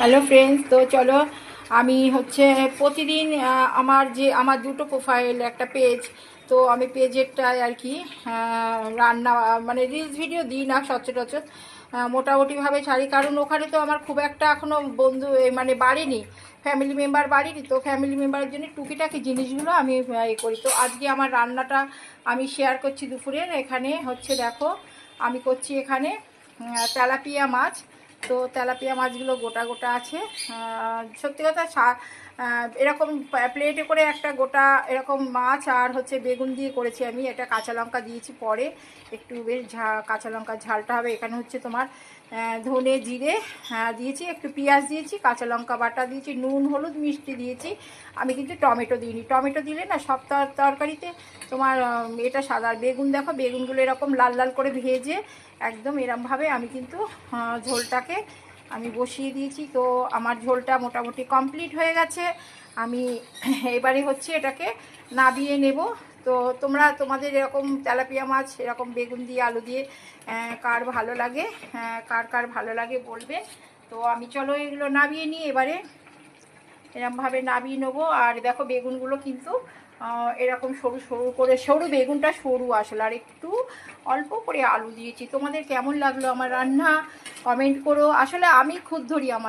Hello friends, তো চলো আমি হচ্ছে প্রতিদিন আমার দুটো প্রোফাইল একটা পেজ। তো আমি পেজেরটায় আর কি রান্না মানে রিলস ভিডিও দিই না সচরাচর, মোটামুটিভাবে ছাড়ি, কারণ ওখানে তো আমার খুব একটা এখনও বন্ধু মানে বাড়িনি, ফ্যামিলি মেম্বার বাড়িনি। তো ফ্যামিলি মেম্বারের জন্য টুকিটাকি জিনিসগুলো আমি করি। তো আজকে আমার রান্নাটা আমি শেয়ার করছি দুপুরের। এখানে হচ্ছে দেখো, আমি করছি এখানে তেলাপিয়া মাছ। তো তেলাপিয়া মাছগুলো গোটা গোটা আছে। সত্যি কথা এরকম প্লেটে করে একটা গোটা এরকম মাছ আর হচ্ছে বেগুন দিয়ে করেছি আমি। এটা কাঁচা লঙ্কা দিয়েছি পরে, একটু বেশ কাঁচা লঙ্কার ঝালটা হবে। এখানে হচ্ছে তোমার ধনে জিরে দিয়েছি, একটু পেঁয়াজ দিয়েছি, কাঁচা লঙ্কা বাটা দিয়েছি, নুন হলুদ মিষ্টি দিয়েছি। আমি কিন্তু টমেটো দিইনি, টমেটো দিলে না সব তরকারিতে তোমার এটা সাদা। বেগুন দেখো, বেগুনগুলো এরকম লাল লাল করে ভেজে একদম এরমভাবে আমি কিন্তু ঝোলটাকে আমি বসিয়ে দিয়েছি। তো আমার ঝোলটা মোটামুটি কমপ্লিট হয়ে গেছে। আমি এবারে হচ্ছে এটাকে নাবিয়ে নেব। তো তোমাদের এরকম তেলাপিয়া মাছ এরকম বেগুন দিয়ে আলু দিয়ে কার ভালো লাগে, কার ভালো লাগে বলবে। তো আমি চলো এগুলো নাবিয়ে নিই এবারে, এরকমভাবে নাবিয়ে নেবো। আর দেখো বেগুনগুলো কিন্তু এরকম সরু সরু করে, সরু বেগুনটা সরু আসলে, আর একটু অল্প করে আলু দিয়েছি। তোমাদের কেমন লাগলো আমার রান্না কমেন্ট করো। আসলে আমি খুদ ধরি আমার